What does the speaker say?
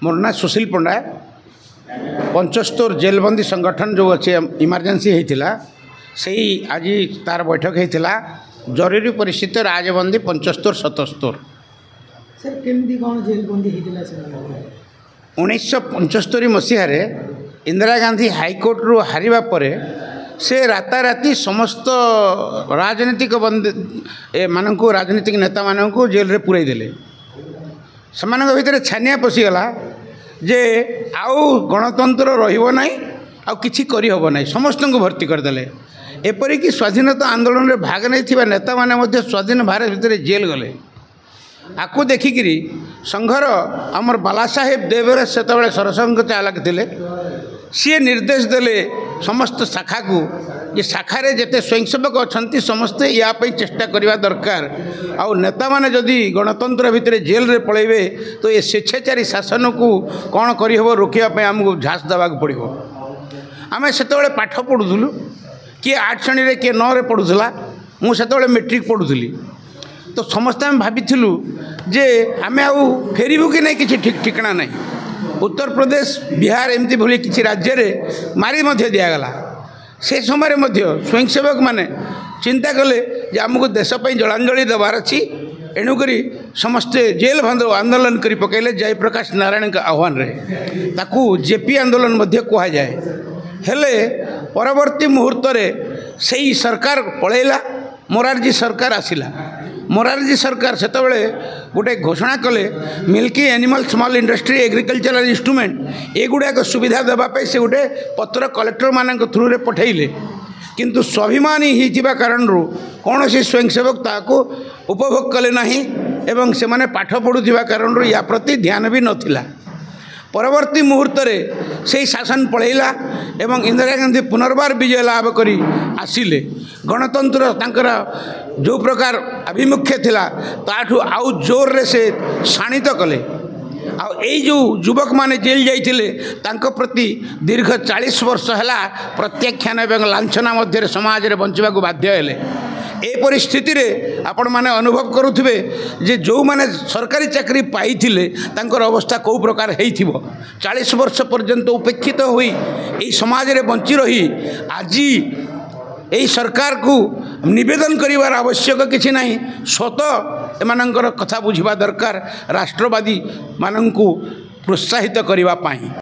मोर ना सुशील पंडा 75 जेलबंदी संगठन जो अच्छे इमरजेंसी होता से आज तार बैठक होता जरूरी परिस्थिति राजबंदी 75 77 1975 मसीह इंदिरा गांधी हाईकोर्ट रु हारिबा परे से राताराति समस्त राजनीतिक बंदी मानक राजनीतिक नेता मानक जेल रे पुराई देले सेमानक भितर छानिया पशिगला जे आउ गणतंत्र रहिबो नाही आउ किछि करि होबो नाही समस्त को भर्ती करदेले एपरिक स्वाधीनता आंदोलन रे भाग नहीं नेता माने मध्य स्वाधीन भारत भितर जेल गले आपको देखिकी संघर आमर बाला साहेब देवराज से सरसंघ चालक थे सी निर्देश देले समस्त शाखा को ये शाखा रे जेते स्वयंसेवक अच्छा समस्ते यापाई चेष्टा करवा दरकार आउ नेता माने जदि गणतंत्र भितर जेल रे पलैबे तो ये स्वेच्छाचारी शासन को कौन करहब रोकने आमको झाँस देवाक पड़ो आम से पाठ पढ़ुलु किए 8 श्रेणी किए 9 रे पढ़ुला मुझे मेट्रिक पढ़ुली तो समस्त आम भाविलु जे आम आउ फेरबू कि नहीं किसी ठीक ठिकाना नहीं उत्तर प्रदेश बिहार एमती भली किसी राज्य में मारी दिगला से समय स्वयंसेवक माने चिंता कले जे आमको देशपाई जलांजलि देवार अच्छी एणुक समस्ते जेल बंद आंदोलन कर पकड़े जयप्रकाश नारायण का आह्वान रे ताकू जेपी आंदोलन कह जाए हेले परवर्ती मुहूर्त से सरकार पलैला मोरारजी सरकार आसिला मोरारजी सरकार से गोटे घोषणा कले milky animal small industry agricultural instrument एगुड़ाक सुविधा देवाई से गोटे पत्र कलेक्टर मान थ्रू रे पठेले किंतु स्वाभिमानी होता कारण कौन सी स्वयंसेवक ताको उपभोग कले नहीं एवं से माने पाठ पढ़ुवा कारण या प्रति ध्यान भी नथिला परवर्ती मुहूर्त से शासन पलैला एवं इंदिरा गांधी पुनर्बार विजय लाभ करी आसिले गणतंत्र तांकर जो प्रकार आभिमुख्य थिला ताठू आउ जोर रे से शाणित कले जो युवक माने जेल जाइथिले तांको प्रति दीर्घ 40 वर्ष है प्रत्याख्यान एवं लांछना मध्य समाज रे बंचवा को बाध्य हेले ए परिस्थिति रे आपण माने अनुभव करुथिबे जे जो माने सरकारी चाकरी पाइथिले तांकर अवस्था को प्रकार हेइथिबो 40 वर्ष पर्यंत उपेक्षित होई ए समाज रे बंची रही आज यही सरकार को निवेदन करिवार आवश्यक किछि नहीं स्वतः एमानंकर कथा बुझिबा दरकार राष्ट्रवादी मानंकु प्रोत्साहित करिवा पाई।